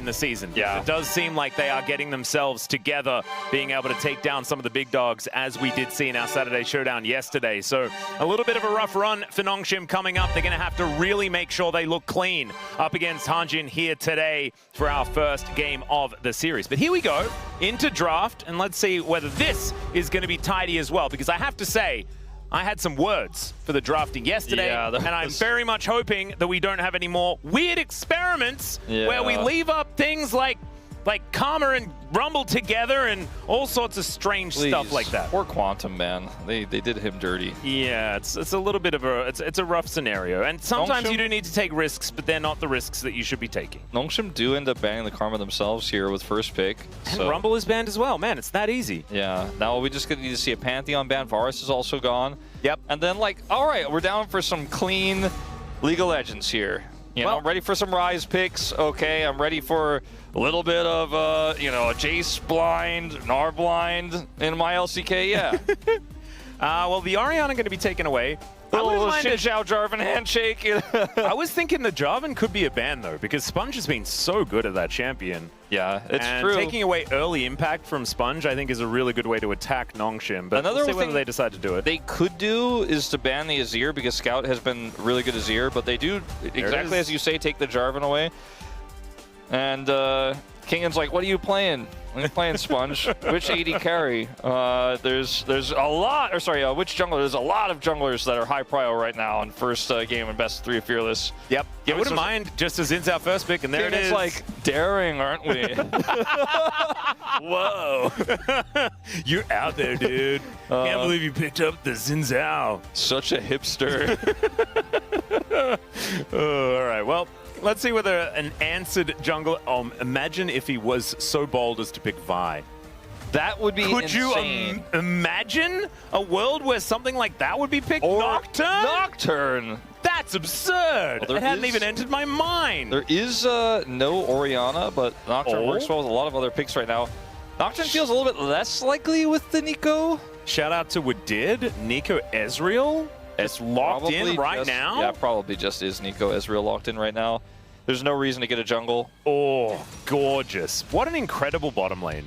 the season. Yeah. It does seem like they are getting themselves together, being able to take down some of the big dogs, as we did see in our Saturday Showdown yesterday. So a little bit of a rough run for Nongshim coming up. They're going to have to really make sure they look clean up against Hanjin here today for our first game of the series. But here we go into draft, and let's see whether this is going to be tidy as well, because I have to say, I had some words for the drafting yesterday, and I'm very much hoping that we don't have any more weird experiments where we leave up things like Karma and Rumble together and all sorts of strange stuff like that. Poor Quantum, man. They did him dirty. Yeah, it's a little bit of it's a rough scenario, and sometimes you do need to take risks, but they're not the risks that you should be taking. Nongshim do end up banning the Karma themselves here with first pick. And Rumble is banned as well. Man, it's that easy. Yeah. Now we just need to see a Pantheon ban. Varus is also gone. Yep. And then all right, we're down for some clean League of Legends here. You know, I'm ready for some Rise picks. Okay, I'm ready for a little bit of, a Jace blind, Gnar blind in my LCK, yeah. Well, the Orianna going to be taken away. Little Xin Jarvan handshake. I was thinking the Jarvan could be a ban, though, because Sponge has been so good at that champion. Yeah, it's true. Taking away early impact from Sponge, I think, is a really good way to attack Nongshim. But we'll see whether they decide to do it. They could do is to ban the Azir, because Scout has been really good Azir, but they do, exactly as you say, take the Jarvan away. And Kingan's like, what are you playing? I'm playing Sponge. Which AD carry? There's a lot, or sorry, which jungler? There's a lot of junglers that are high prio right now in first game and best 3 of Fearless. Yep. I wouldn't mind just as Zin's our first pick, and there it is. Like, daring, aren't we? Whoa. You're out there, dude. Can't believe you picked up the Xin Zhao. Such a hipster. All right, well, let's see whether an answered jungler... imagine if he was so bold as to pick Vi. That would be insane. You imagine a world where something like that would be picked? Nocturne? Nocturne! That's absurd! Well, it hadn't even entered my mind. There is no Orianna, but Nocturne works well with a lot of other picks right now. Nocturne feels a little bit less likely with the Nico. Shout out to Wadid, Nico Ezreal. It's locked in right now? Yeah, probably just is Nico Ezreal locked in right now. There's no reason to get a jungle. Oh, gorgeous. What an incredible bottom lane.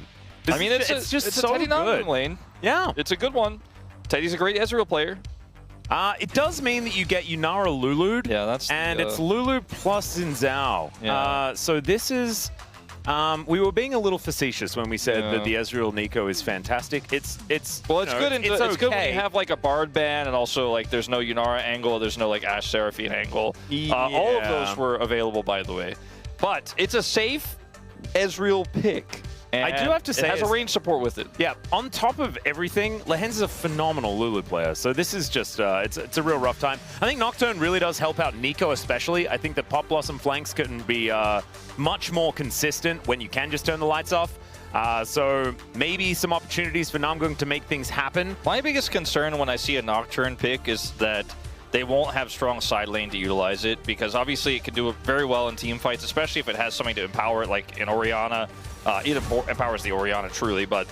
I mean, it's just so Teddy good lane. Yeah. It's a good one. Teddy's a great Ezreal player. It does mean that you get Yunara Lulu'd. Yeah, that's and it's Lulu plus Xin Zhao. Yeah. So this is... we were being a little facetious when we said that the Ezreal Nico is fantastic. It's good. It's good when you have like a Bard ban, and also like there's no Yunara angle, there's no like Ashe Seraphine angle. All of those were available, by the way. But it's a safe Ezreal pick. And I do have to say, it has a range support with it. Yeah, on top of everything, Lehens is a phenomenal Lulu player. So this is just, it's a real rough time. I think Nocturne really does help out Nico especially. I think that Pop Blossom flanks can be much more consistent when you can just turn the lights off. So maybe some opportunities for Namgung to make things happen. My biggest concern when I see a Nocturne pick is that they won't have strong side lane to utilize it, because obviously it can do it very well in team fights, especially if it has something to empower it, like in Orianna. It empowers the Orianna truly, but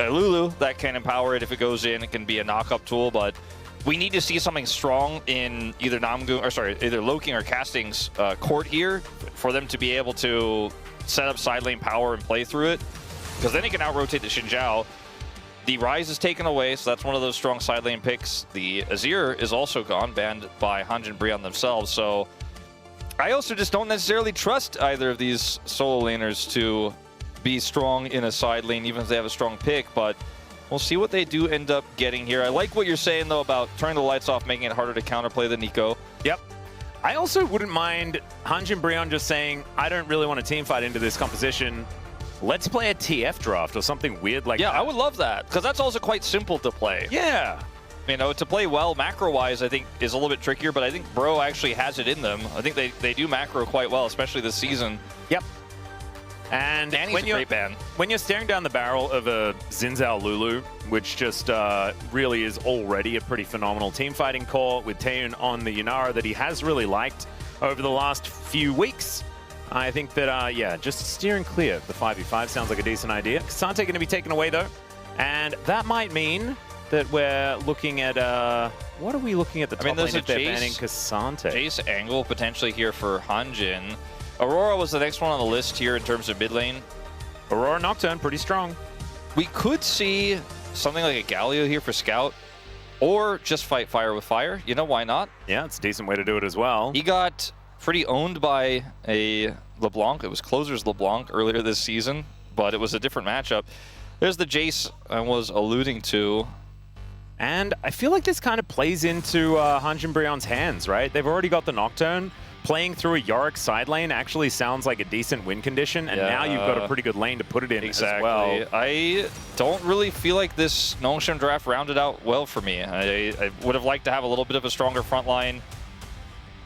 Lulu, that can empower it if it goes in. It can be a knock-up tool, but we need to see something strong in either either Loking or Casting's court here for them to be able to set up side lane power and play through it, because then he can out-rotate the Xin Zhao. The Rise is taken away, so that's one of those strong side lane picks. The Azir is also gone, banned by Hanjin and Brionne themselves, so I also just don't necessarily trust either of these solo laners to be strong in a side lane, even if they have a strong pick, but we'll see what they do end up getting here. I like what you're saying, though, about turning the lights off, making it harder to counterplay the Nico. Yep. I also wouldn't mind Hanjin and Brionne just saying, I don't really want to teamfight into this composition. Let's play a TF draft or something weird like that. Yeah, I would love that, because that's also quite simple to play. Yeah. You know, to play well macro-wise, I think, is a little bit trickier, but I think Bro actually has it in them. I think they do macro quite well, especially this season. Yep. And when you're staring down the barrel of a Xin Zhao Lulu, which just really is already a pretty phenomenal team-fighting core with Taeun on the Yunara that he has really liked over the last few weeks, I think that, yeah, just steering clear of the 5v5 sounds like a decent idea. K'Sante going to be taken away, though, and that might mean that we're looking at, what are we looking at the top lane if they're banning K'Sante? Jace angle potentially here for Hanjin. Aurora was the next one on the list here in terms of mid lane. Aurora Nocturne, pretty strong. We could see something like a Galio here for Scout, or just fight fire with fire. You know, why not? Yeah, it's a decent way to do it as well. He got pretty owned by a LeBlanc. It was Closer's LeBlanc earlier this season, but it was a different matchup. There's the Jace I was alluding to. And I feel like this kind of plays into Hanjin Brion's hands, right? They've already got the Nocturne. Playing through a Yorick side lane actually sounds like a decent win condition, and now you've got a pretty good lane to put it in as well. I don't really feel like this Nongshim draft rounded out well for me. I would have liked to have a little bit of a stronger front line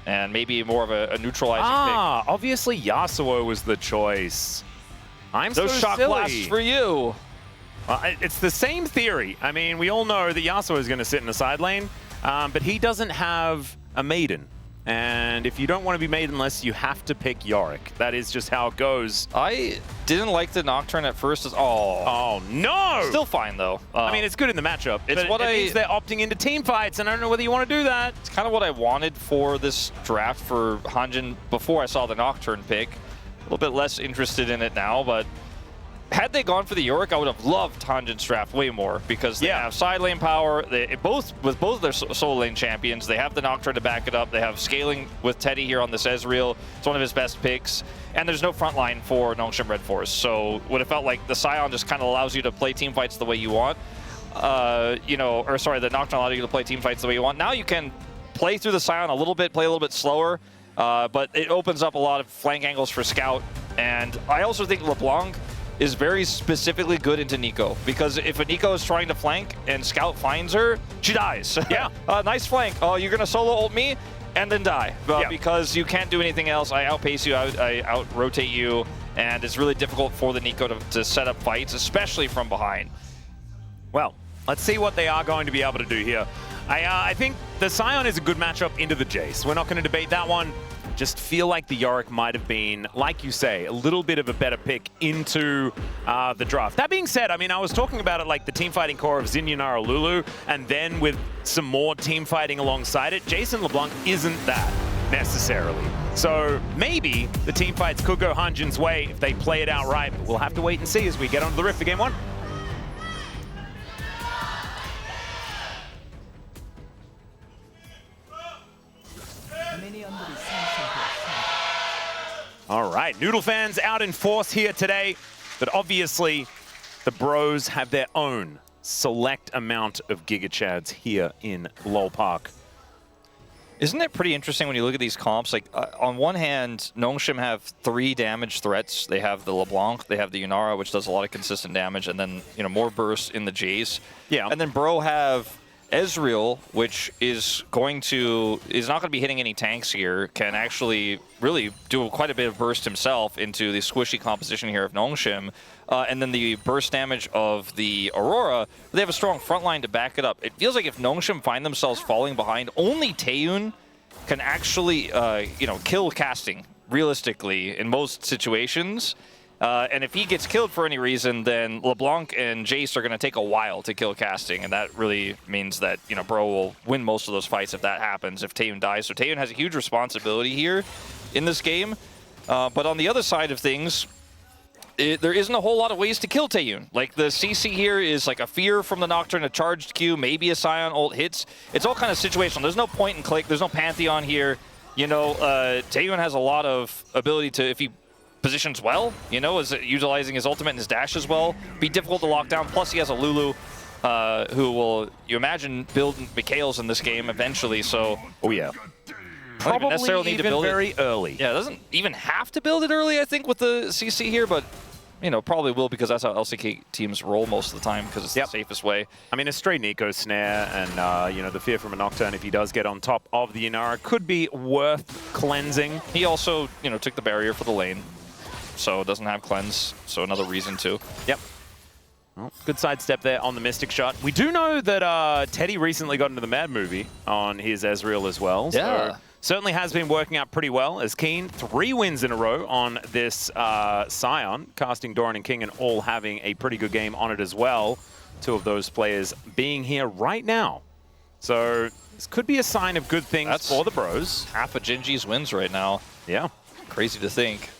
and maybe more of a neutralizing pick. Obviously Yasuo was the choice. I'm Those so shock silly. blasts for you. It's the same theory. I mean, we all know that Yasuo is going to sit in the side lane, but he doesn't have a Maiden. And if you don't want to be Maidenless, you have to pick Yorick. That is just how it goes. I didn't like the Nocturne at first. Oh, no! Still fine, though. I mean, it's good in the matchup, it's but it means they're opting into team fights, and I don't know whether you want to do that. It's kind of what I wanted for this draft for Hanjin before I saw the Nocturne pick. A little bit less interested in it now, but had they gone for the Yorick, I would have loved Hanjin's draft way more because they have side lane power. With both of their solo lane champions, they have the Nocturne to back it up. They have scaling with Teddy here on this Ezreal. It's one of his best picks. And there's no front line for Nongshim Red Force. So would have felt like the Scion just kind of allows you to play team fights the way you want. The Nocturne allows you to play team fights the way you want. Now you can play through the Scion a little bit, play a little bit slower, but it opens up a lot of flank angles for Scout. And I also think LeBlanc is very specifically good into Nico, because if a Nico is trying to flank and Scout finds her, she dies. Yeah. Nice flank. Oh, you're going to solo ult me and then die because you can't do anything else. I outpace you, I out-rotate you, and it's really difficult for the Nico to set up fights, especially from behind. Well, let's see what they are going to be able to do here. I think the Scion is a good matchup into the Jace. We're not going to debate that one. Just feel like the Yorick might have been, like you say, a little bit of a better pick into the draft. That being said, I mean, I was talking about it like the team fighting core of Xin, Yunara, Lulu, and then with some more team fighting alongside it, Jason LeBlanc isn't that necessarily. So maybe the team fights could go Hanjin's way if they play it out right, but we'll have to wait and see as we get onto the Rift for Game 1. All right, Noodle fans out in force here today, but obviously the bros have their own select amount of Giga Chads here in LoL Park. Isn't it pretty interesting when you look at these comps? Like, on one hand, Nongshim have 3 damage threats. They have the LeBlanc, they have the Yunara, which does a lot of consistent damage, and then, more bursts in the Jace. Yeah. And then Bro have Ezreal, which is not going to be hitting any tanks here, can actually really do quite a bit of burst himself into the squishy composition here of Nongshim. And then the burst damage of the Aurora, they have a strong front line to back it up. It feels like if Nongshim find themselves falling behind, only Taeyun can actually, kill casting, realistically, in most situations. And if he gets killed for any reason, then LeBlanc and Jace are going to take a while to kill casting, and that really means that, Bro will win most of those fights if that happens, if Taeyun dies. So Taeyun has a huge responsibility here in this game. But on the other side of things, there isn't a whole lot of ways to kill Taeyun. Like, the CC here is like a fear from the Nocturne, a charged Q, maybe a Scion ult hits. It's all kind of situational. There's no point and click. There's no Pantheon here. Taeyun has a lot of ability to, if he positions well, is utilizing his ultimate and his dash as well, be difficult to lock down. Plus he has a Lulu who will, you imagine, build Mikhail's in this game eventually, so... Oh yeah. Probably even necessarily need to build very it early. Yeah, it doesn't even have to build it early, I think, with the CC here, but probably will, because that's how LCK teams roll most of the time, because it's the safest way. I mean, a straight Nico snare and, the fear from a Nocturne, if he does get on top of the Yunara, could be worth cleansing. He also, took the barrier for the lane, so it doesn't have cleanse, so another reason to. Yep. Well, good sidestep there on the Mystic shot. We do know that Teddy recently got into the Mad movie on his Ezreal as well. Yeah. So certainly has been working out pretty well as Keen. 3 wins in a row on this Scion, casting Doran and King and all having a pretty good game on it as well. 2 of those players being here right now. So this could be a sign of good things for the bros. Half of Jinji's wins right now. Yeah. Crazy to think.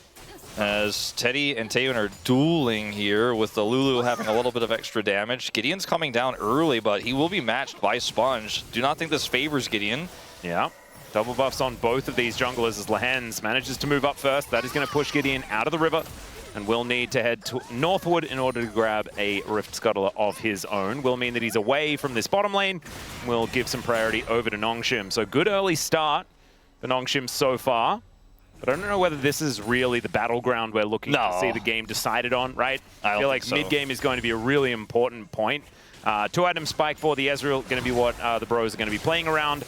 As Teddy and Taeyeon are dueling here with the Lulu having a little bit of extra damage. Gideon's coming down early, but he will be matched by Sponge. Do not think this favors Gideon. Yeah. Double buffs on both of these junglers as Lehens manages to move up first. That is going to push Gideon out of the river and will need to head northward in order to grab a Rift Scuttler of his own. Will mean that he's away from this bottom lane. Will give some priority over to Nongshim. So good early start for Nongshim so far. But I don't know whether this is really the battleground we're looking to see the game decided on, right? I feel like mid-game is going to be a really important point. 2-item spike for the Ezreal, going to be what the bros are going to be playing around.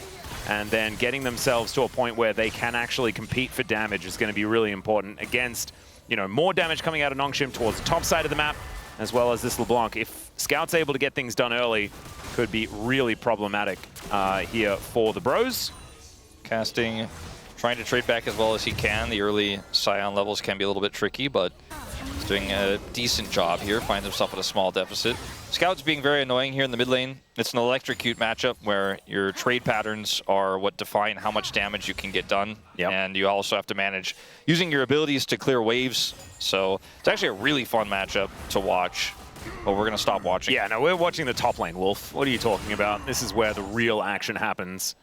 And then getting themselves to a point where they can actually compete for damage is going to be really important against, you know, more damage coming out of Nongshim towards the top side of the map, as well as this LeBlanc. If Scout's able to get things done early, could be really problematic here for the bros. Casting, trying to trade back as well as he can. The early Scion levels can be a little bit tricky, but he's doing a decent job here. Finds himself at a small deficit. Scout's being very annoying here in the mid lane. It's an electrocute matchup where your trade patterns are what define how much damage you can get done. Yep. And you also have to manage using your abilities to clear waves. So it's actually a really fun matchup to watch. But we're going to stop watching. Yeah, no, we're watching the top lane, Wolf. What are you talking about? This is where the real action happens.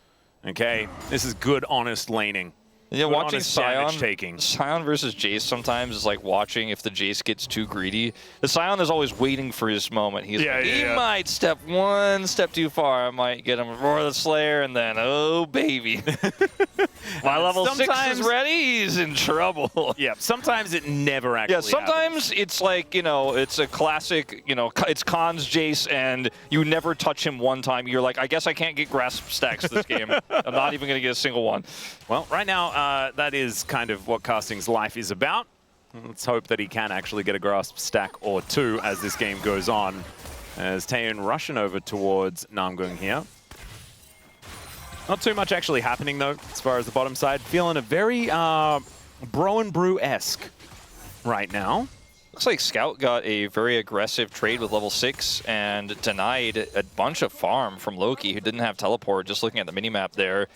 Okay? This is good, honest laning. Yeah, good, watching Scion versus Jace sometimes is like watching if the Jace gets too greedy. The Scion is always waiting for his moment. He might step one step too far. I might get him Roar the Slayer, and then, oh, baby. My level 6 is ready. He's in trouble. Yeah, sometimes it never actually sometimes it's like, you know, it's a classic, you know, it's Khan's Jace, and you never touch him one time. You're like, I guess I can't get grasp stacks this game. I'm not even going to get a single one. Well, right now, that is kind of what casting's life is about. Let's hope that he can actually get a grasp stack or two as this game goes on. As Taeyeon rushing over towards Namgung here. Not too much actually happening, though, as far as the bottom side. Feeling a very Bro and Brew-esque right now. Looks like Scout got a very aggressive trade with level 6 and denied a bunch of farm from Loki, who didn't have teleport, just looking at the minimap there.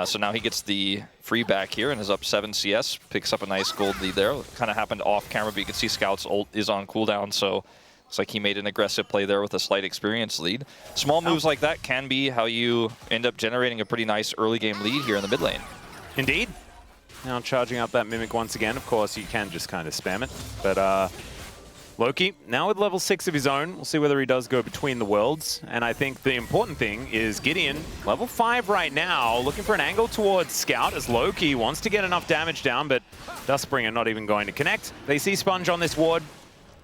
So now he gets the free back here and is up 7 CS, picks up a nice gold lead there. Kind of happened off camera, but you can see Scout's ult is on cooldown, so looks like he made an aggressive play there with a slight experience lead. Small moves like that can be how you end up generating a pretty nice early game lead here in the mid lane. Indeed. Now charging up that Mimic once again. Of course, you can just kind of spam it. But Loki, now with level 6 of his own, we'll see whether he does go between the worlds. And I think the important thing is Gideon, level 5 right now, looking for an angle towards Scout as Loki wants to get enough damage down, but Dustbringer not even going to connect. They see Sponge on this ward.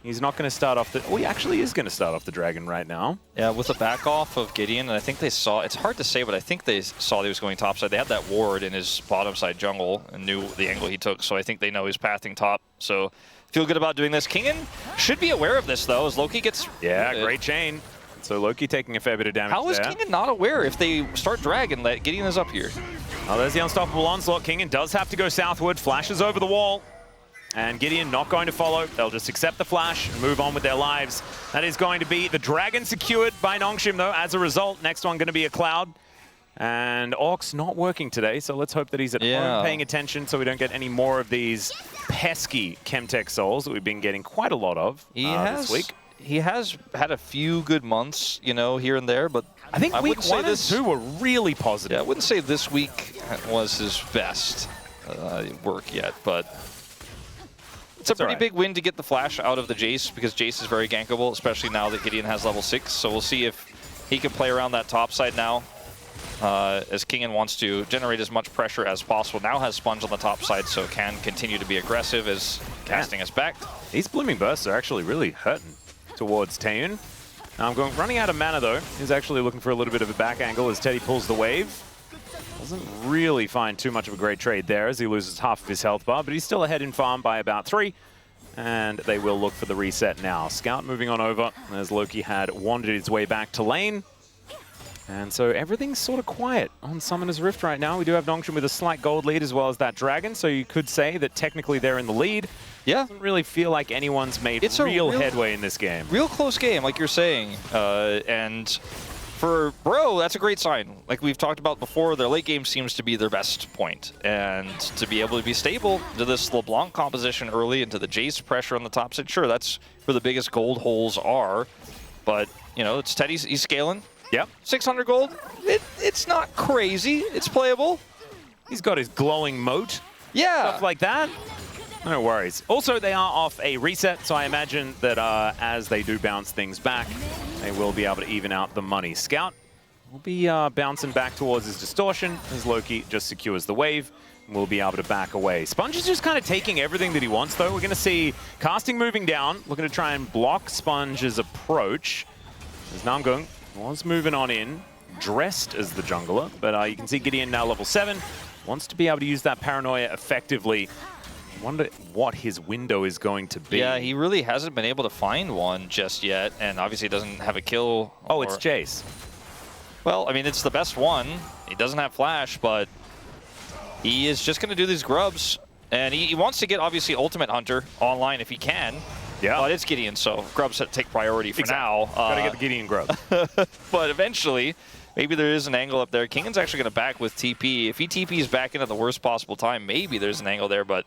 He's not going to start off the... Oh, he actually is going to start off the Dragon right now. Yeah, with the back off of Gideon, and I think they saw... It's hard to say, but I think they saw he was going topside. They had that ward in his bottom side jungle and knew the angle he took, so I think they know he's pathing top. So feel good about doing this. Kingen should be aware of this, though, as Loki gets... Yeah, great chain. So Loki taking a fair bit of damage How is Kingen not aware if they start Dragon that Gideon is up here? Oh, there's the unstoppable onslaught. Kingen does have to go southward, flashes over the wall. And Gideon not going to follow. They'll just accept the flash and move on with their lives. That is going to be the Dragon secured by Nongshim, though, as a result. Next one going to be a Cloud. And Orcs not working today, so let's hope that he's at home paying attention so we don't get any more of these pesky Chemtech souls that we've been getting quite a lot of this week. He has had a few good months, you know, here and there, but I think week 1 and 2 were really positive. Yeah, I wouldn't say this week was his best work yet, but... It's a pretty big win to get the flash out of the Jace, because Jace is very gankable, especially now that Gideon has level 6. So we'll see if he can play around that top side now, as Kingen wants to generate as much pressure as possible. Now has Sponge on the top side, so can continue to be aggressive as casting is backed. These Blooming Bursts are actually really hurting towards Taeyeon. Now running out of mana, though. He's actually looking for a little bit of a back angle as Teddy pulls the wave. Doesn't really find too much of a great trade there as he loses half of his health bar, but he's still ahead in farm by about 3. And they will look for the reset now. Scout moving on over as Loki had wandered his way back to lane. And so everything's sort of quiet on Summoner's Rift right now. We do have Nongshim with a slight gold lead as well as that Dragon, so you could say that technically they're in the lead. Yeah. Doesn't really feel like anyone's made real headway in this game. Real close game, like you're saying. And for Bro, that's a great sign. Like we've talked about before, their late game seems to be their best point. And to be able to be stable to this LeBlanc composition early into the Jace pressure on the top side, sure, that's where the biggest gold holes are. But, you know, it's Teddy's, he's scaling. Yep. 600 gold, it's not crazy. It's playable. He's got his glowing moat. Yeah. Stuff like that. No worries. Also, they are off a reset, so I imagine that as they do bounce things back, they will be able to even out the money. Scout will be bouncing back towards his distortion as Loki just secures the wave and will be able to back away. Sponge is just kind of taking everything that he wants, though. We're going to see Casting moving down, looking to try and block Sponge's approach. As Namgung was moving on in, dressed as the jungler, but you can see Gideon now level 7, wants to be able to use that paranoia effectively. I wonder what his window is going to be. Yeah, he really hasn't been able to find one just yet, and obviously doesn't have a kill. Oh, it's Jace. Well, I mean, it's the best one. He doesn't have flash, but he is just going to do these grubs, and he wants to get, obviously, Ultimate Hunter online if he can. Yeah. But it's Gideon, so grubs take priority for now. Gotta get the Gideon grub. But eventually, maybe there is an angle up there. Kingan's actually going to back with TP. If he TPs back in at the worst possible time, maybe there's an angle there, but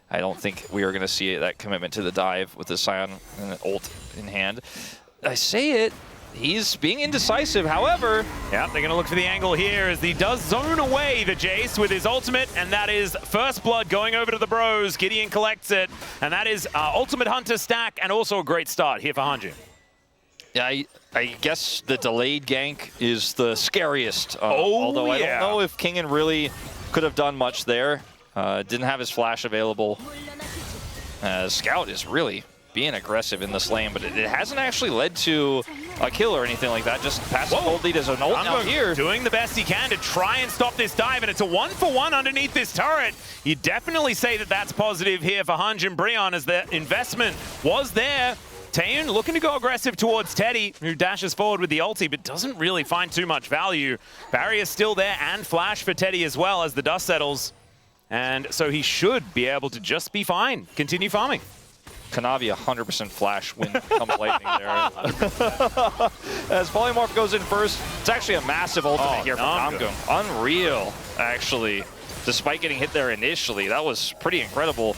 I don't think we are going to see that commitment to the dive with the Scion and ult in hand. I say it, he's being indecisive. However, yeah, they're going to look for the angle here as he does zone away the Jace with his ultimate, and that is first blood going over to the Bros. Gideon collects it, and that is Ultimate Hunter stack, and also a great start here for Hanjin. Yeah, I guess the delayed gank is the scariest. Although I don't know if Kingan really could have done much there. Didn't have his flash available. Scout is really being aggressive in this lane, but it hasn't actually led to a kill or anything like that. Just passive gold lead as an ult now here. Doing the best he can to try and stop this dive, and it's a 1-for-1 underneath this turret. You definitely say that that's positive here for Hanjin Brion as the investment was there. Taeyoon looking to go aggressive towards Teddy, who dashes forward with the ulti, but doesn't really find too much value. Barrier's still there, and flash for Teddy as well as the dust settles. And so he should be able to just be fine. Continue farming. Kanavi 100% flash when comes lightning there. As Polymorph goes in first, it's actually a massive ultimate here from Namgung. Unreal, actually. Despite getting hit there initially, that was pretty incredible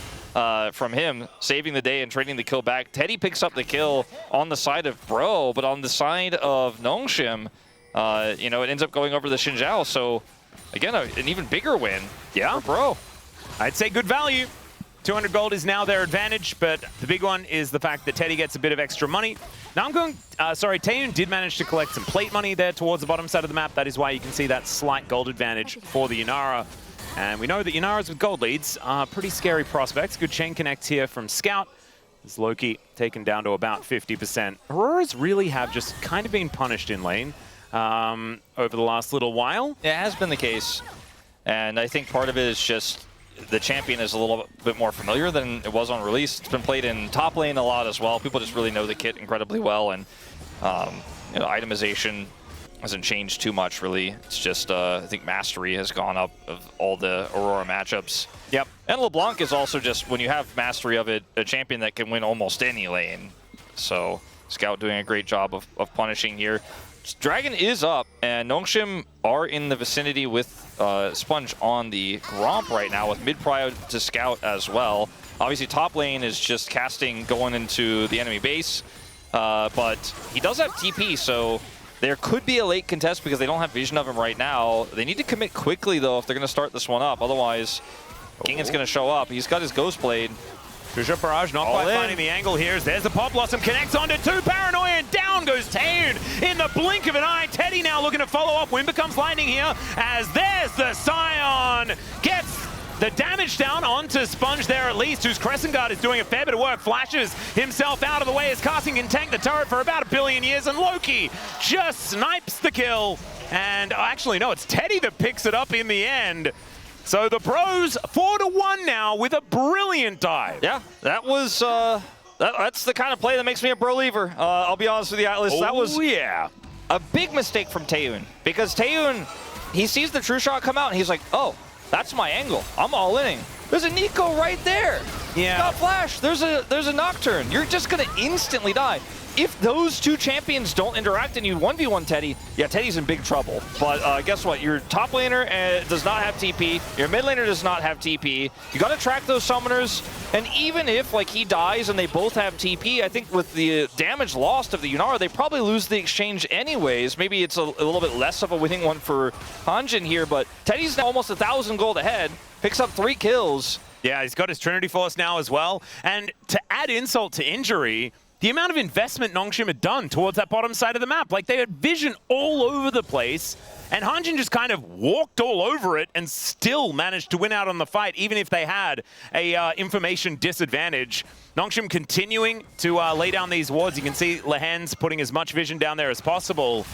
from him, saving the day and trading the kill back. Teddy picks up the kill on the side of Bro, but on the side of Nongshim, you know, it ends up going over the Xin Zhao. So again, an even bigger win for Bro. I'd say good value. 200 gold is now their advantage, but the big one is the fact that Teddy gets a bit of extra money. Taeyoon did manage to collect some plate money there towards the bottom side of the map. That is why you can see that slight gold advantage for the Yunara. And we know that Yunaras with gold leads are pretty scary prospects. Good chain connect here from Scout. As Loki taken down to about 50%. Auroras really have just kind of been punished in lane over the last little while. It has been the case. And I think part of it is just the champion is a little bit more familiar than it was on release. It's been played in top lane a lot as well. People just really know the kit incredibly well, and you know, itemization hasn't changed too much, really. It's just, I think mastery has gone up of all the Aurora matchups. Yep. And LeBlanc is also just, when you have mastery of it, a champion that can win almost any lane. So Scout doing a great job of punishing here. Dragon is up, and Nongshim are in the vicinity with Sponge on the Gromp right now, with mid-prio to Scout as well. Obviously, top lane is just casting going into the enemy base, but he does have TP, so there could be a late contest because they don't have vision of him right now. They need to commit quickly, though, if they're going to start this one up. Otherwise, Kingan's going to show up. He's got his Ghost Blade. Trisha Barrage not quite finding the angle here. There's the Pop Blossom, connects onto 2 Paranoia, and down goes Taeyoon in the blink of an eye. Teddy now looking to follow up. Wind becomes lightning here as there's the Scion. Gets the damage down onto Sponge there at least, whose Crescent Guard is doing a fair bit of work. Flashes himself out of the way as Casting can tank the turret for about 1 billion years, and Loki just snipes the kill. And actually, no, it's Teddy that picks it up in the end. So the Bros 4-1 now with a brilliant dive. Yeah, that was that's the kind of play that makes me a believer. I'll be honest with you, Atlas. That was a big mistake from Taeyoon, because Taeyoon, he sees the true shot come out and he's like, oh, that's my angle. I'm all in. There's a Nico right there. Yeah. Got flash. There's a Nocturne. You're just gonna instantly die. if those two champions don't interact and you 1v1 Teddy, yeah, Teddy's in big trouble. But guess what? Your top laner does not have TP. Your mid laner does not have TP. You got to track those summoners. And even if like he dies and they both have TP, I think with the damage lost of the Yunara, they probably lose the exchange anyways. Maybe it's a little bit less of a winning one for Hanjin here, but Teddy's now almost 1,000 gold ahead, picks up 3 kills. Yeah, he's got his Trinity Force now as well. And to add insult to injury, the amount of investment Nongshim had done towards that bottom side of the map, like they had vision all over the place, and Hanjin just kind of walked all over it and still managed to win out on the fight, even if they had a information disadvantage. Nongshim continuing to lay down these wards. You can see Lehen's putting as much vision down there as possible,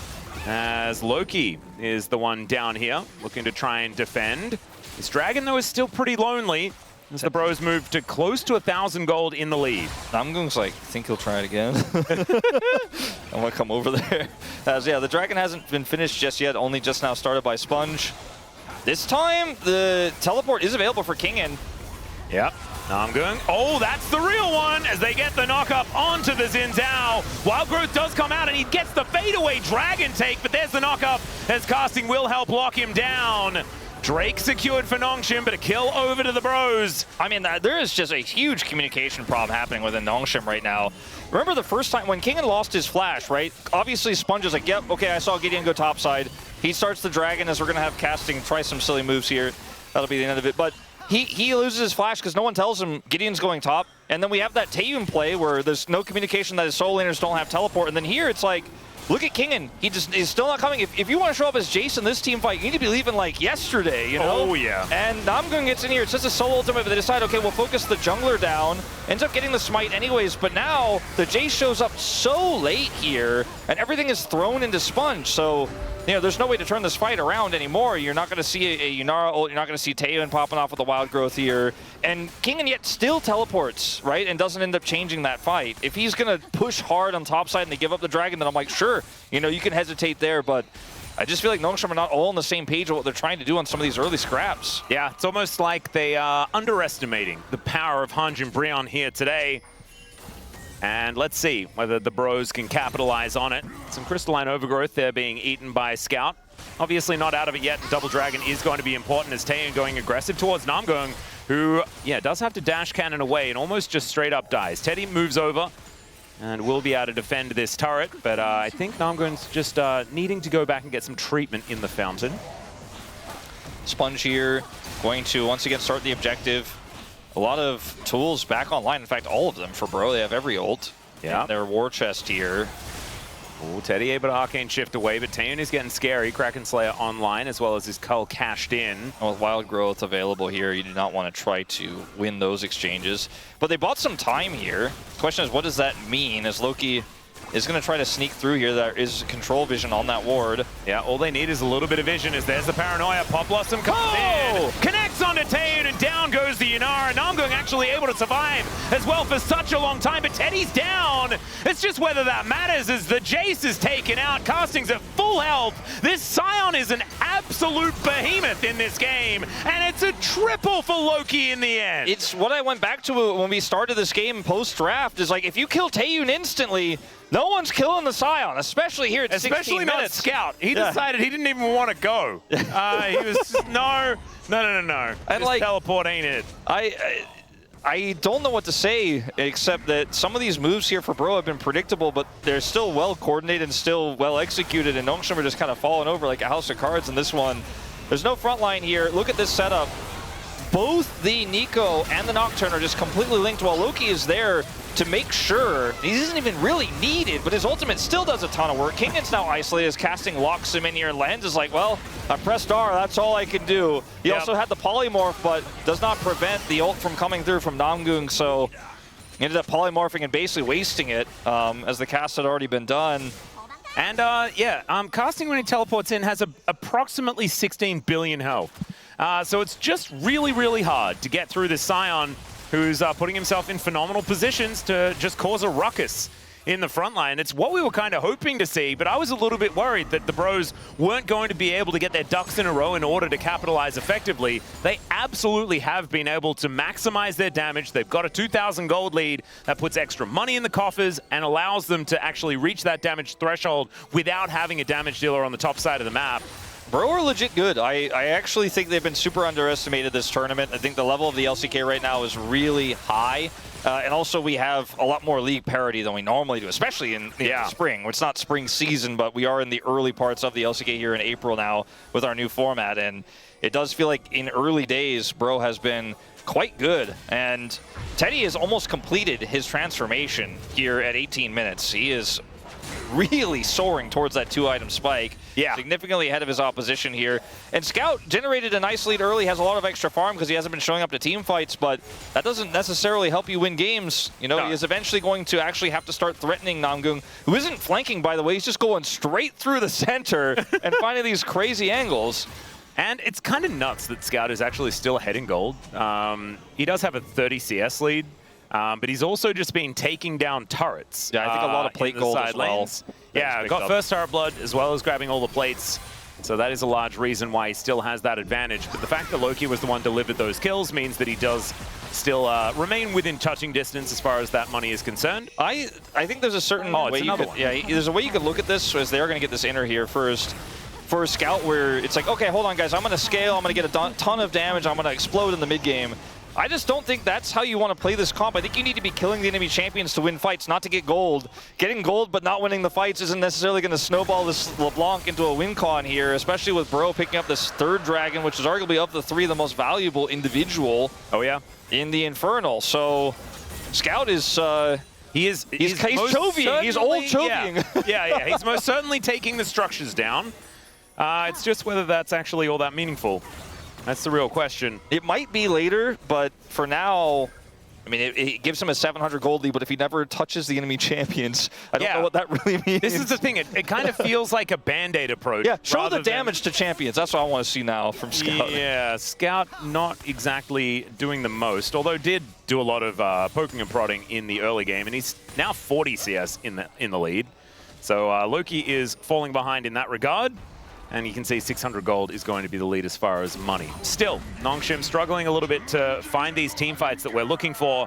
as Loki is the one down here looking to try and defend. This Dragon, though, is still pretty lonely, as the Bros move to close to 1,000 gold in the lead. Namgung's like, I think he'll try it again. I'm gonna come over there. Yeah, the Dragon hasn't been finished just yet, only just now started by Sponge. This time, the teleport is available for Kingen. Yep. Namgung. Oh, that's the real one as they get the knock-up onto the Xin Zhao. Wild Growth does come out and he gets the fadeaway Dragon take, but there's the knock-up as casting will help lock him down. Drake secured for Nongshim, but a kill over to the Bros. I mean, there is just a huge communication problem happening within Nongshim right now. Remember the first time when Kingen lost his flash, right? Obviously, Sponge is like, yep, okay, I saw Gideon go topside. He starts the Dragon as we're going to have casting try some silly moves here. That'll be the end of it. But he loses his flash because no one tells him Gideon's going top. And then we have that Taeyun play where there's no communication that his solo laners don't have teleport. And then here it's like, look at Kingen. He's still not coming. If you want to show up as Jace in this team fight, you need to be leaving like yesterday, you know? Oh, yeah. And Namgung gets in here. It's just a solo ultimate, but they decide, okay, we'll focus the jungler down. Ends up getting the smite anyways, but now the Jace shows up so late here, and everything is thrown into Sponge. So, you know, there's no way to turn this fight around anymore. You're not going to see a Yunara ult. You're not going to see Taeyun popping off with the Wild Growth here. And Kingen yet still teleports, right? And doesn't end up changing that fight. If he's going to push hard on top side and they give up the Dragon, then I'm like, sure, you know, you can hesitate there. But I just feel like Nongshim are not all on the same page of what they're trying to do on some of these early scraps. Yeah, it's almost like they are underestimating the power of Hanjin Brionne here today. And let's see whether the Bros can capitalize on it. Some Crystalline Overgrowth there being eaten by Scout. Obviously not out of it yet. Double Dragon is going to be important as Taeyun going aggressive towards Namgung, who, yeah, does have to dash cannon away and almost just straight up dies. Teddy moves over and will be able to defend this turret, but I think Namgung's just needing to go back and get some treatment in the fountain. Sponge here, going to once again start the objective. A lot of tools back online. In fact, all of them for Bro. They have every ult. Yeah. Their war chest here. Ooh, Teddy able to Arcane Shift away, but Taeyun is getting scary. Kraken Slayer online, as well as his Cull cashed in. And with Wild Growth available here, you do not want to try to win those exchanges. But they bought some time here. The question is, what does that mean? As Loki is going to try to sneak through here, there is control vision on that ward. Yeah, all they need is a little bit of vision as there's the Paranoia. Pop Blossom comes in, connects onto Taeyun, and down goes the Yunara. Namgung actually able to survive as well for such a long time, but Teddy's down. It's just whether that matters as the Jace is taken out. Casting's at full health. This Scion is an absolute behemoth in this game, and it's a triple for Loki in the end. It's what I went back to when we started this game post-draft, is like, if you kill Taeyun instantly, no one's killing the Scion, especially here at 16 minutes. Especially not Scout. He decided he didn't even want to go. He was, no. And just like, teleport ain't it. I don't know what to say, except that some of these moves here for Bro have been predictable, but they're still well coordinated and still well executed, and Nongshim are just kind of falling over like a house of cards in this one. There's no front line here. Look at this setup. Both the Nico and the Nocturne are just completely linked while Loki is there to make sure he isn't even really needed, but his ultimate still does a ton of work. Kingen's now isolated as casting locks him in here, and Lens is like, well, I pressed R, that's all I can do. He also had the polymorph, but does not prevent the ult from coming through from Namgung, so he ended up polymorphing and basically wasting it as the cast had already been done. And casting when he teleports in has approximately 16 billion health. So it's just really, really hard to get through this Scion, who's putting himself in phenomenal positions to just cause a ruckus in the front line. It's what we were kind of hoping to see, but I was a little bit worried that the Bros weren't going to be able to get their ducks in a row in order to capitalize effectively. They absolutely have been able to maximize their damage. They've got a 2,000 gold lead that puts extra money in the coffers and allows them to actually reach that damage threshold without having a damage dealer on the top side of the map. Bro are legit good. I actually think they've been super underestimated this tournament. I think the level of the LCK right now is really high. And also we have a lot more league parity than we normally do, especially in the spring. It's not spring season, but we are in the early parts of the LCK here in April now with our new format. And it does feel like in early days, Bro has been quite good. And Teddy has almost completed his transformation here at 18 minutes. He is really soaring towards that 2-item spike. Yeah. Significantly ahead of his opposition here. And Scout generated a nice lead early, has a lot of extra farm because he hasn't been showing up to team fights, but that doesn't necessarily help you win games. You know, he is eventually going to actually have to start threatening Namgung, who isn't flanking, by the way. He's just going straight through the center and finding these crazy angles. And it's kind of nuts that Scout is actually still ahead in gold. He does have a 30 CS lead. But he's also just been taking down turrets. Yeah, I think a lot of plate gold as well. Yeah, got first tower blood as well as grabbing all the plates. So that is a large reason why he still has that advantage. But the fact that Loki was the one delivered those kills means that he does still remain within touching distance as far as that money is concerned. I think there's a certain way you could, there's a way you could look at this as they are going to get this inner here first. For a Scout where it's like, okay, hold on guys, I'm going to scale, I'm going to get a ton of damage, I'm going to explode in the mid game. I just don't think that's how you want to play this comp. I think you need to be killing the enemy champions to win fights, not to get gold. Getting gold but not winning the fights isn't necessarily going to snowball this LeBlanc into a win con here, especially with Bro picking up this third dragon, which is arguably of the three the most valuable individual. Oh yeah, in the Infernal. So Scout is he's chovying. He's old chovying. Yeah, he's most certainly taking the structures down. It's just whether that's actually all that meaningful. That's the real question. It might be later, but for now, I mean, it gives him a 700 gold lead, but if he never touches the enemy champions, I don't know what that really means. This is the thing. It kind of feels like a Band-Aid approach. Yeah, show the damage to champions. That's what I want to see now from Scout. Yeah, Scout not exactly doing the most, although did do a lot of poking and prodding in the early game, and he's now 40 CS in the lead. So Loki is falling behind in that regard. And you can see 600 gold is going to be the lead as far as money. Still, Nongshim struggling a little bit to find these team fights that we're looking for.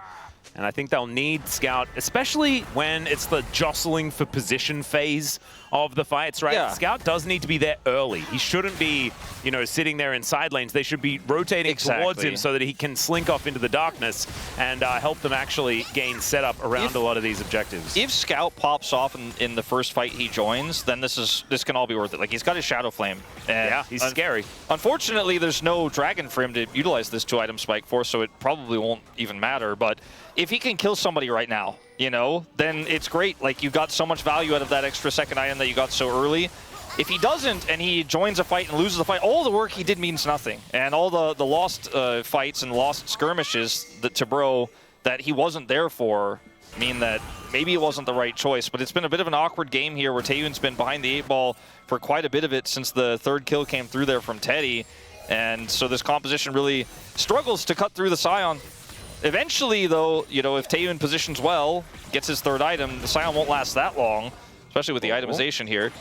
And I think they'll need Scout, especially when it's the jostling for position phase of the fights, right? Yeah. Scout does need to be there early. He shouldn't be, you know, sitting there in side lanes. They should be rotating towards him so that he can slink off into the darkness and help them actually gain setup around a lot of these objectives. If Scout pops off in the first fight he joins, then this can all be worth it. Like, he's got his Shadow Flame. And yeah, he's scary. Unfortunately, there's no dragon for him to utilize this 2-item spike for, so it probably won't even matter. But if he can kill somebody right now, you know, then it's great. Like, you got so much value out of that extra second item that you got so early. If he doesn't and he joins a fight and loses the fight, all the work he did means nothing. And all the lost fights and lost skirmishes to Bro that he wasn't there for mean that maybe it wasn't the right choice. But it's been a bit of an awkward game here where Taeyun's been behind the 8-ball for quite a bit of it since the third kill came through there from Teddy. And so this composition really struggles to cut through the Scion. Eventually, though, you know, if Taeyun positions well, gets his third item, the Scion won't last that long, especially with the itemization here.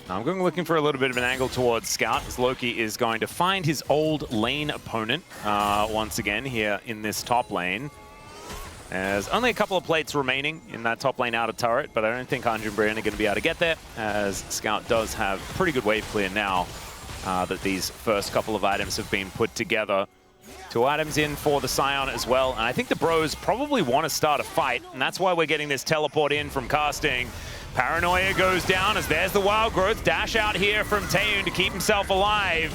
I'm going looking for a little bit of an angle towards Scout, as Loki is going to find his old lane opponent once again here in this top lane. There's only a couple of plates remaining in that top lane outer turret, but I don't think Anjum Brian are going to be able to get there, as Scout does have pretty good wave clear now that these first couple of items have been put together. 2 items in for the Scion as well, and I think the Bros probably want to start a fight, and that's why we're getting this teleport in from casting. Paranoia goes down as there's the Wild Growth. Dash out here from Taeyun to keep himself alive.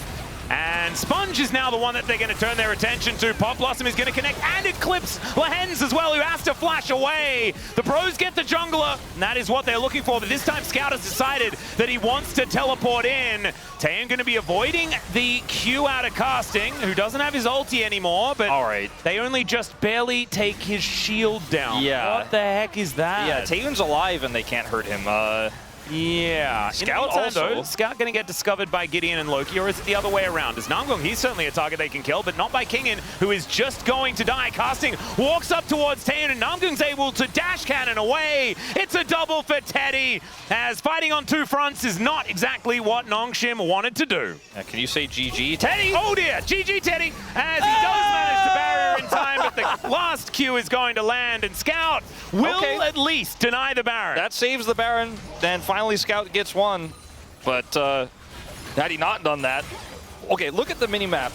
And Sponge is now the one that they're going to turn their attention to. Pop Blossom is going to connect, and it clips Lehens as well, who has to flash away. The Bros get the jungler, and that is what they're looking for. But this time, Scout has decided that he wants to teleport in. Taeyun going to be avoiding the Q out of casting, who doesn't have his ulti anymore, but they only just barely take his shield down. Yeah. What the heck is that? Yeah, Taeyun's alive, and they can't hurt him. Yeah. Scout In the meantime, also. though, Scout going to get discovered by Gideon and Loki, or is it the other way around? As Namgung, he's certainly a target they can kill, but not by Kingin, who is just going to die. Casting walks up towards Taeyeon, and Namgung's able to dash cannon away. It's a double for Teddy, as fighting on two fronts is not exactly what Nongshim wanted to do. Can you say GG, Teddy? Oh dear, GG Teddy, as he does manage to barrier in time, but the last Q is going to land, and Scout will at least deny the Baron. That saves the Baron, and finally Scout gets one. But had he not done that, okay, look at the mini-map.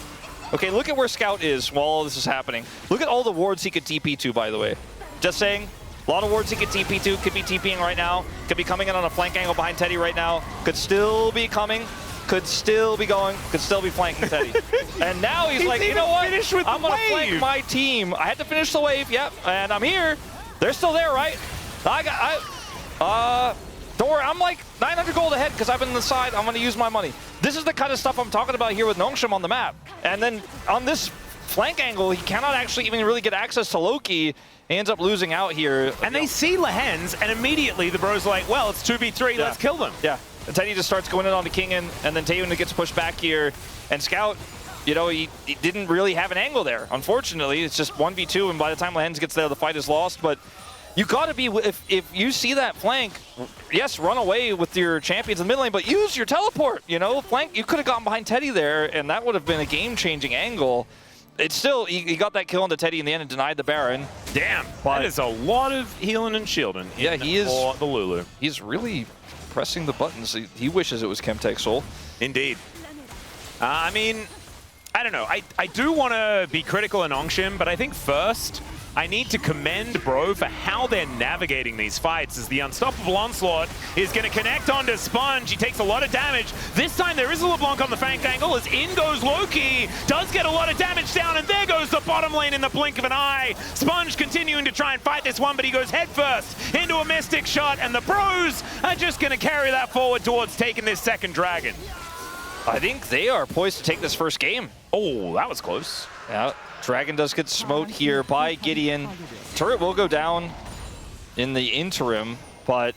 Okay, look at where Scout is while all this is happening. Look at all the wards he could TP to, by the way. Just saying, a lot of wards he could TP to, could be TPing right now, could be coming in on a flank angle behind Teddy right now, could still be coming, could still be going, could still be flanking Teddy. And now he's like, you know what, I'm going to flank my team. I had to finish the wave, yep, and I'm here. They're still there, right? Don't worry, I'm like 900 gold ahead because I've been on the side. I'm going to use my money. This is the kind of stuff I'm talking about here with Nongshim on the map. And then on this flank angle, he cannot actually even really get access to Loki. He ends up losing out here. And they see Lehens, and immediately the bros are like, well, it's 2v3, let's kill them. Yeah, and Teddy just starts going in on the Kingin, and then Taeyeon gets pushed back here. And Scout, you know, he didn't really have an angle there. Unfortunately, it's just 1v2, and by the time Lehens gets there, the fight is lost. But you got to be, if you see that flank, yes, run away with your champions in the mid lane, but use your teleport, you know? Flank, you could have gotten behind Teddy there, and that would have been a game-changing angle. It's still, he got that kill on the Teddy in the end and denied the Baron. Damn, that is a lot of healing and shielding. Yeah, he is. For the Lulu. He's really pressing the buttons. He wishes it was Chemtech Soul. Indeed. I mean, I don't know. I do want to be critical in Nongshim, but I think first, I need to commend Bro for how they're navigating these fights, as the Unstoppable Onslaught is going to connect onto Sponge. He takes a lot of damage. This time there is a LeBlanc on the flank angle, as in goes Loki. Does get a lot of damage down, and there goes the bottom lane in the blink of an eye. Sponge continuing to try and fight this one, but he goes headfirst into a Mystic shot, and the Bros are just going to carry that forward towards taking this second dragon. I think they are poised to take this first game. Oh, that was close. Yeah. Dragon does get smote here by Gideon. Turret will go down in the interim, but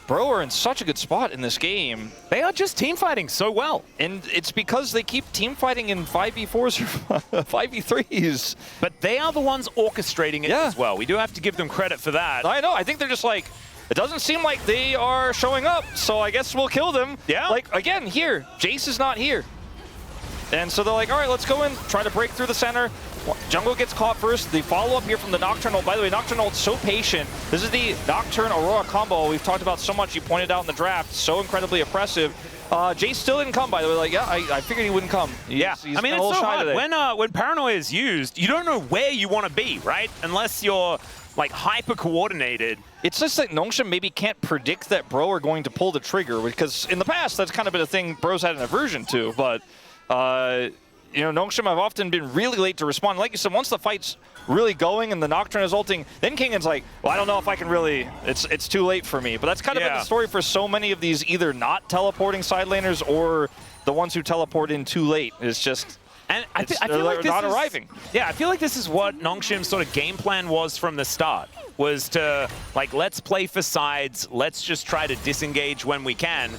Bro are in such a good spot in this game. They are just team fighting so well. And it's because they keep team fighting in 5v4s or 5v3s. But they are the ones orchestrating it as well. We do have to give them credit for that. I know. I think they're just like, it doesn't seem like they are showing up, so I guess we'll kill them. Yeah. Like, again, here, Jace is not here. And so they're like, all right, let's go in, try to break through the center. Jungle gets caught first. The follow-up here from the Nocturne ult. By the way, Nocturne ult's so patient. This is the Nocturne Aurora combo we've talked about so much. You pointed out in the draft. So incredibly oppressive. Jace still didn't come, by the way. Like, yeah, I figured he wouldn't come. He's I mean, it's so hard. When Paranoia is used, you don't know where you want to be, right? Unless you're, like, hyper-coordinated. It's just that Nongshim maybe can't predict that Bro are going to pull the trigger, because in the past, that's kind of been a thing Bro's had an aversion to. But you know, Nongshim have often been really late to respond. Like you said, once the fight's really going and the Nocturne is ulting, then Kingin's like, well, I don't know if I can really, it's too late for me. But that's kind of been the story for so many of these either not teleporting side laners or the ones who teleport in too late. It's just, and I feel like this not arriving. Yeah, I feel like this is what Nongshim's sort of game plan was from the start, was to, like, let's play for sides, let's just try to disengage when we can.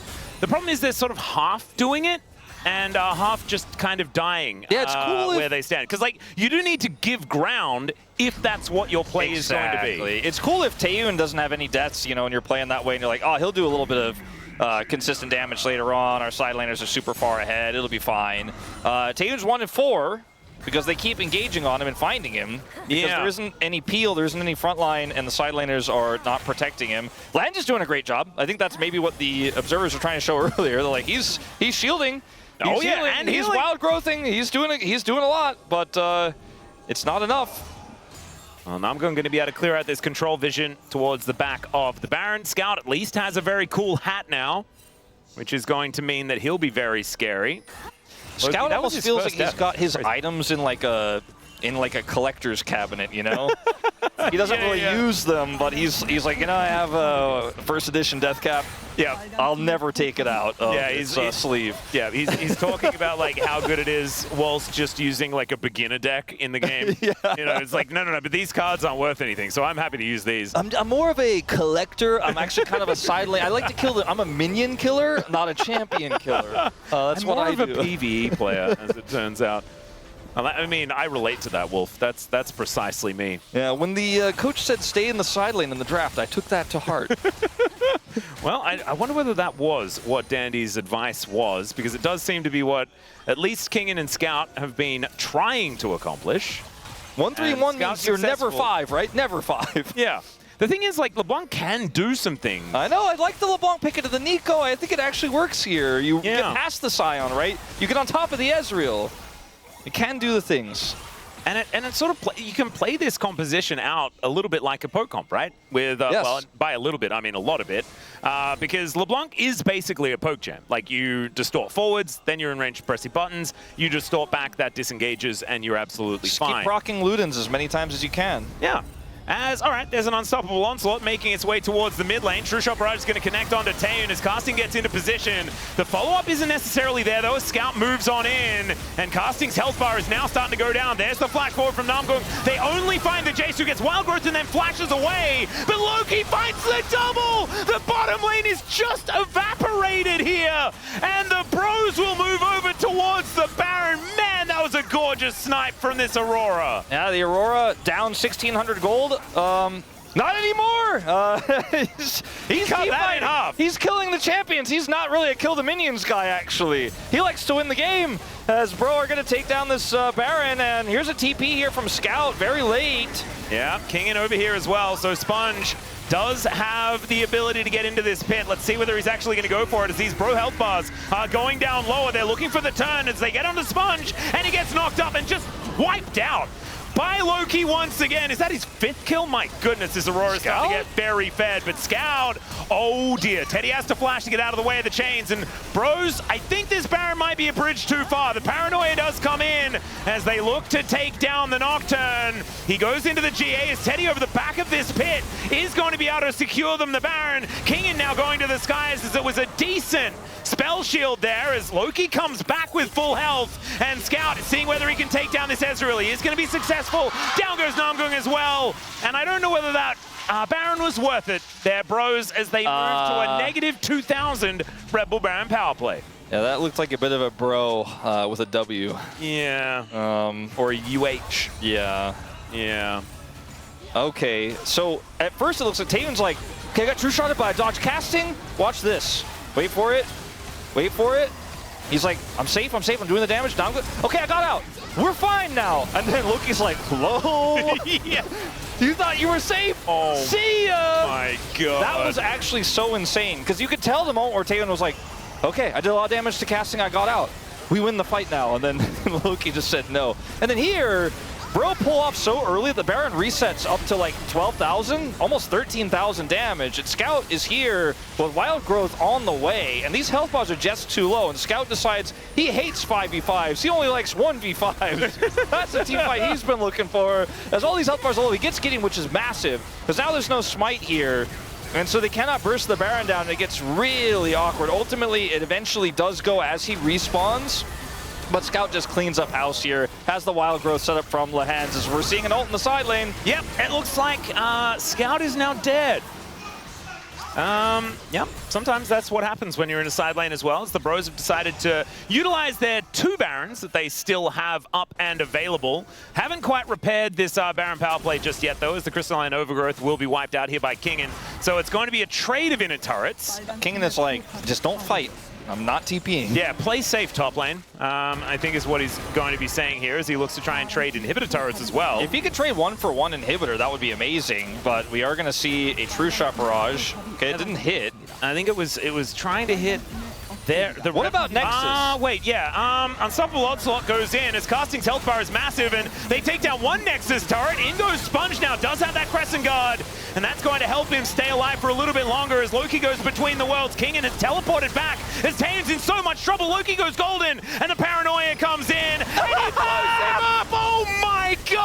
The problem is they're sort of half doing it, and half just kind of dying it's cool where they stand. Because, like, you do need to give ground if that's what your play is going to be. It's cool if Taeyeon doesn't have any deaths, you know, and you're playing that way, and you're like, oh, he'll do a little bit of consistent damage later on. Our side laners are super far ahead. It'll be fine. Taeyeon's 1-4 because they keep engaging on him and finding him. Because there isn't any peel, there isn't any front line, and the side laners are not protecting him. Land is doing a great job. I think that's maybe what the observers were trying to show earlier. They're like, he's shielding. And he's wild growthing. He's doing a lot, but it's not enough. Well, Namgung going to be able to clear out this control vision towards the back of the Baron. Scout at least has a very cool hat now, which is going to mean that he'll be very scary. Scout almost feels like he's got his items in like a in like a collector's cabinet, you know? He doesn't really use them, but he's like, you know, I have a first edition Death Cap. Yeah, I'll never take it out of its sleeve. Yeah, he's talking about like how good it is whilst just using like a beginner deck in the game. You know, it's like, no, but these cards aren't worth anything, so I'm happy to use these. I'm more of a collector. I'm actually kind of a side lane. I like to kill I'm a minion killer, not a champion killer. That's what I do. I'm more of a PvE player, as it turns out. I mean, I relate to that, Wolf. That's precisely me. Yeah, when the coach said stay in the side lane in the draft, I took that to heart. Well, I wonder whether that was what Dandy's advice was, because it does seem to be what at least Kingen and Scout have been trying to accomplish. 1-3-1 means you're never 5, right? Never 5. Yeah. The thing is, like, LeBlanc can do some things. I know. I like the LeBlanc pick into the Nico. I think it actually works here. You get past the Scion, right? You get on top of the Ezreal. It can do the things. And it sort of you can play this composition out a little bit like a poke comp, right? With well, by a little bit, I mean a lot of it, because LeBlanc is basically a poke gem. Like, you distort forwards, then you're in range to press your buttons. You distort back, that disengages, and you're absolutely fine. Keep rocking Ludens as many times as you can. Yeah. All right, there's an unstoppable onslaught making its way towards the mid lane. True Shot Barrage is going to connect onto Taeun as Casting gets into position. The follow-up isn't necessarily there, though, as Scout moves on in, and Casting's health bar is now starting to go down. There's the flash forward from Namgung. They only find the Jace, who gets Wild Growth and then flashes away, but Loki finds the double! The bottom lane is just evaporated here, and the Bros will move over towards the Baron. Man, that was a gorgeous snipe from this Aurora. Yeah, the Aurora down 1,600 gold. Not anymore. He's cut that in half. He's killing the champions. He's not really a kill the minions guy, actually. He likes to win the game. As Bro are going to take down this Baron, and here's a TP here from Scout, very late. Yeah, Kingen over here as well, so Sponge does have the ability to get into this pit. Let's see whether he's actually going to go for it, as these Bro health bars are going down lower. They're looking for the turn as they get onto Sponge, and he gets knocked up and just wiped out by Loki once again. Is that his 5th kill? My goodness, this Aurora's starting to get very fed. But Scout, oh dear. Teddy has to flash to get out of the way of the chains. And Bros, I think this Baron might be a bridge too far. The paranoia does come in as they look to take down the Nocturne. He goes into the GA as Teddy over the back of this pit is going to be able to secure them the Baron. Kingen now going to the skies as it was a decent spell shield there as Loki comes back with full health, and Scout is seeing whether he can take down this Ezreal. He is going to be successful. Down goes Namgung as well, and I don't know whether that Baron was worth it there, Bros, as they move to a negative 2,000 Red Bull Baron power play. Yeah, that looked like a bit of a bro with a W. Yeah. Or a UH. Yeah. Yeah. Okay, so at first it looks like Taeun's like, okay, I got true shotted by dodge casting. Watch this. Wait for it. Wait for it. He's like, I'm safe, I'm doing the damage. Now I'm good. Okay, I got out. We're fine now. And then Loki's like, hello? Yeah. You thought you were safe? Oh, see ya! My God. That was actually so insane, because you could tell the moment where Taeun was like, okay, I did a lot of damage to casting, I got out. We win the fight now. And then Loki just said no. And then here, Bro pull off so early, the Baron resets up to like 12,000, almost 13,000 damage. And Scout is here with Wild Growth on the way, and these health bars are just too low. And Scout decides he hates 5v5s. He only likes 1v5s. That's the team fight he's been looking for. As all these health bars are low, he gets getting, which is massive, because now there's no smite here. And so they cannot burst the Baron down, and it gets really awkward. Ultimately, it eventually does go as he respawns. But Scout just cleans up house here, has the Wild Growth set up from Lehans as we're seeing an ult in the side lane. Yep, it looks like Scout is now dead. Yep, sometimes that's what happens when you're in a side lane as well, as the Bros have decided to utilize their 2 Barons that they still have up and available. Haven't quite repaired this Baron power play just yet, though, as the Crystalline Overgrowth will be wiped out here by Kingen. So it's going to be a trade of inner turrets. Kingen is like, just don't fight. I'm not TPing. Yeah, play safe top lane, I think is what he's going to be saying here as he looks to try and trade inhibitor turrets as well. If he could trade 1-for-1 inhibitor, that would be amazing, but we are going to see a true shot barrage. Okay, it didn't hit. I think it was trying to hit there. What about Nexus? Wait, yeah. Unstoppable Onslaught goes in as Casting's health bar is massive, and they take down one Nexus turret. In goes Sponge now, does have that Crescent Guard, and that's going to help him stay alive for a little bit longer as Loki goes between the worlds. Kingen has teleported back as Taeun's in so much trouble. Loki goes golden, and the paranoia comes in, and he blows him up. Oh my God!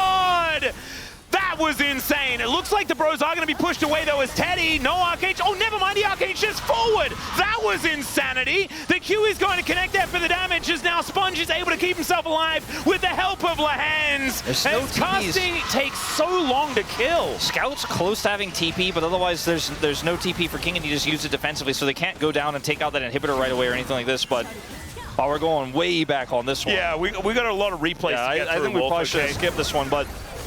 insane. It looks like the Bros are going to be pushed away, though, as Teddy, no Arcade. Oh, never mind, the Arcade just forward. That was insanity. The Q is going to connect there for the damage, as now Sponge is able to keep himself alive with the help of Lahans. As casting takes so long to kill. Scout's close to having TP, but otherwise there's no TP for King, and you just use it defensively, so they can't go down and take out that inhibitor right away or anything like this, but we're going way back on this one. Yeah, we got a lot of replays to get through. I think we probably should have skipped this one, but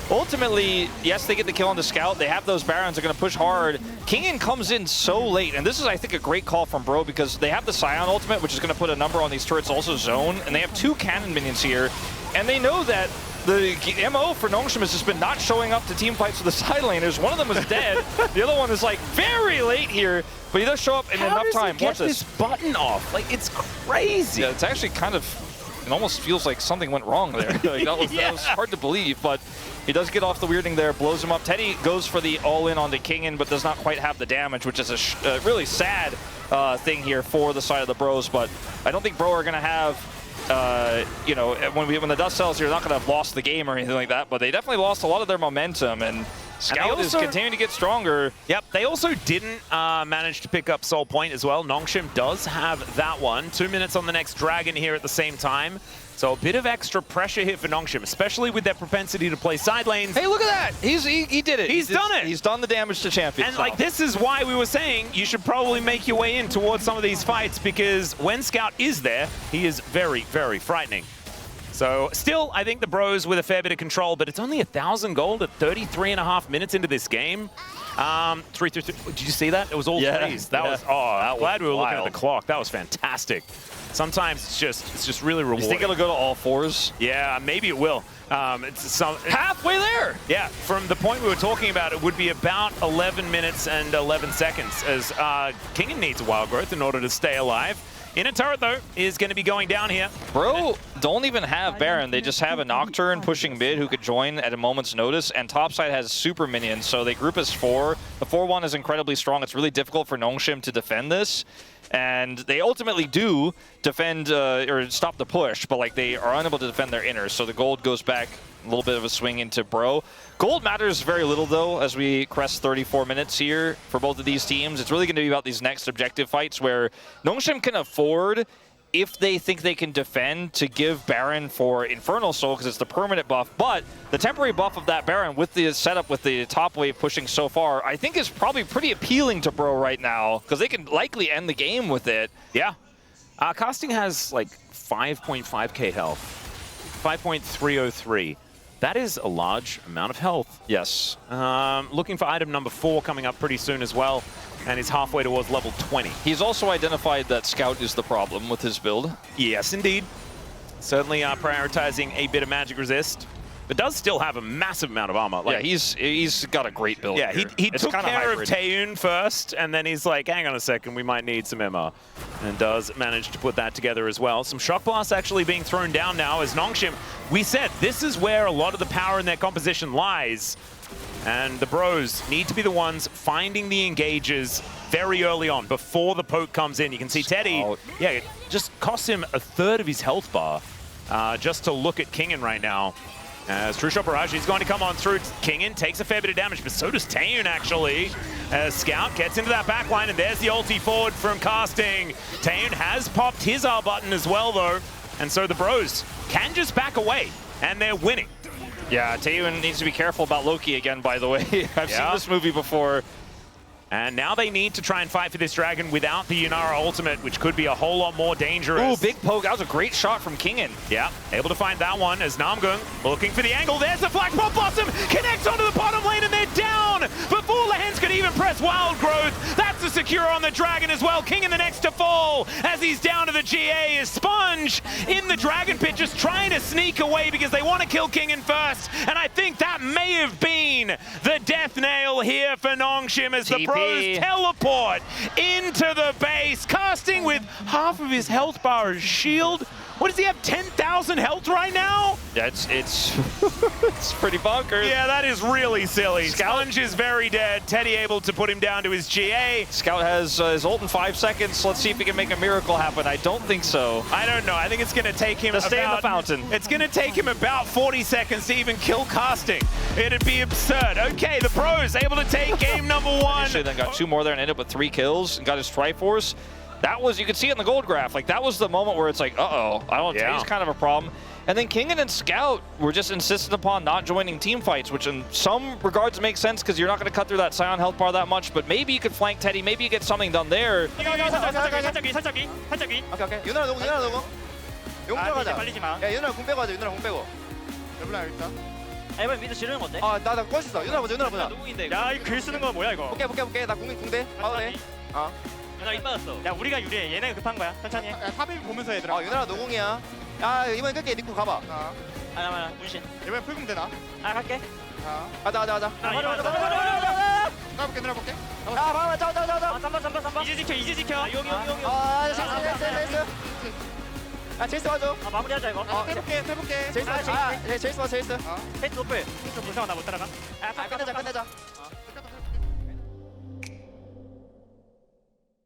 ultimately, yes, they get the kill on the Scout. They have those Barons. They're going to push hard. Kingin comes in so late, and this is, I think, a great call from Bro, because they have the Scion ultimate, which is going to put a number on these turrets, also zone, and they have 2 cannon minions here, and they know that the MO for Nongshim has just been not showing up to team fights with the side laners. One of them is dead. The other one is like very late here, but he does show up in enough time. Watch this button off. Like, it's crazy. Yeah, it's actually kind of, it almost feels like something went wrong there. Like, that was hard to believe, but he does get off the weirding there, blows him up. Teddy goes for the all-in on the Kingin, but does not quite have the damage, which is a really sad thing here for the side of the Bros. But I don't think Bro are going to have, you know, when the dust settles, you're not going to have lost the game or anything like that, but they definitely lost a lot of their momentum, and Scout is continuing to get stronger. Yep, they also didn't manage to pick up Soul Point as well. Nongshim does have that one. 2 minutes on the next Dragon here at the same time. So a bit of extra pressure here for Nongshim, especially with their propensity to play side lanes. Hey, look at that! He did it. He's done it. He's done the damage to champions. And like, this is why we were saying you should probably make your way in towards some of these fights, because when Scout is there, he is very, very frightening. So still, I think the Bros with a fair bit of control, but it's only 1,000 gold at 33.5 minutes into this game. 3. Did you see that? It was all threes. That was, glad we were looking at the clock. That was fantastic. Sometimes it's just really rewarding. You think it'll go to all 4s? Yeah, maybe it will. It's halfway there. Yeah, from the point we were talking about, it would be about 11 minutes and 11 seconds, as Kingin needs a wild growth in order to stay alive. Inner turret, though, is going to be going down here. Bro don't even have Baron. They just have a Nocturne pushing mid who could join at a moment's notice, and topside has super minions, so they group as 4. The 4-1 is incredibly strong. It's really difficult for Nongshim to defend this, and they ultimately do defend or stop the push, but like they are unable to defend their inners, so the gold goes back. A little bit of a swing into Bro. Gold matters very little, though, as we crest 34 minutes here for both of these teams. It's really going to be about these next objective fights where Nongshim can afford, if they think they can defend, to give Baron for Infernal Soul, because it's the permanent buff. But the temporary buff of that Baron with the setup with the top wave pushing so far, I think is probably pretty appealing to Bro right now, because they can likely end the game with it. Yeah. Casting has like 5.5k health, 5.303. That is a large amount of health. Yes. Looking for item number 4 coming up pretty soon as well, and he's halfway towards level 20. He's also identified that Scout is the problem with his build. Yes, indeed. Certainly prioritizing a bit of magic resist, but does still have a massive amount of armor. Like, yeah, he's got a great build. Yeah, he took care of Taeyun first, and then he's like, hang on a second, we might need some MR. And does manage to put that together as well. Some Shock Blasts actually being thrown down now as Nongshim, we said this is where a lot of the power in their composition lies. And the Bros need to be the ones finding the engages very early on, before the poke comes in. You can see Teddy, yeah, it just costs him 1/3 of his health bar just to look at Kingin right now. As True Shot Barrage is going to come on through. Kingin takes a fair bit of damage, but so does Taeyun actually. As Scout gets into that back line, and there's the ulti forward from Casting. Taeyun has popped his R button as well, though. And so the Bros can just back away, and they're winning. Yeah, Taeyun needs to be careful about Loki again, by the way. I've seen this movie before. And now they need to try and fight for this dragon without the Yunara ultimate, which could be a whole lot more dangerous. Ooh, big poke. That was a great shot from Kingin. Yeah, able to find that one as Namgung looking for the angle. There's the Flash Pop Blossom. Connects onto the bottom lane, and they're down before Lahans could even press Wild Growth. That's the secure on the dragon as well. Kingin the next to fall as he's down to the GA is Sponge in the dragon pit, just trying to sneak away because they want to kill Kingin first. And I think that may have been the death nail here for Nongshim as the Bros teleport into the base. Casting with half of his health bar as shield. What does he have? 10,000 2,000 health right now? Yeah, it's it's pretty bonkers. Yeah, that is really silly. Sponge is very dead. Teddy able to put him down to his GA. Scout has his ult in 5 seconds. Let's see if he can make a miracle happen. I don't think so. I don't know. I think it's going to take him To stay in the fountain. It's going to take him about 40 seconds to even kill casting. It'd be absurd. Okay, the pros able to take game number 1. Initially then got 2 more there and ended up with 3 kills and got his Triforce. That was, you could see it in the gold graph, like that was the moment where it's like, uh-oh, I don't think it's kind of a problem. And then Kingen and Scout were just insistent upon not joining team fights, which in some regards makes sense because you're not going to cut through that Scion health bar that much, but maybe you could flank Teddy, maybe you get something done there. 살짝 위. 오케이. 유나라 노공. 용 들어가자. 야, 유나라 공 빼고 하자. 유나라 공 빼고. 레블라 일단. 이번 미드 지르는 건데? 나 꼴 수 있어. 유나라 보자. 누구인데? 야, 이 글 쓰는 건 뭐야 이거? 볼게. 나 공대. 봐도 돼. 나이 빠졌어. 야, 우리가 유리해. 얘네가 급한 거야. 천천히 해. 야, 탑을 보면서 얘들아. 유나라 노공이야. 야, 이번엔 끝게 니코 가봐. 하나 문신. 이번엔 풀금 되나? 갈게. 가자. 까볼게. 봐봐. 자. 잠깐. 이제 지켜. 여기. 제이스 와줘. 마무리하자 이거. 해볼게. 제이스 와. 제이스. 페이스 노플. 좀 불쌍하 나못 따라가. 끝내자.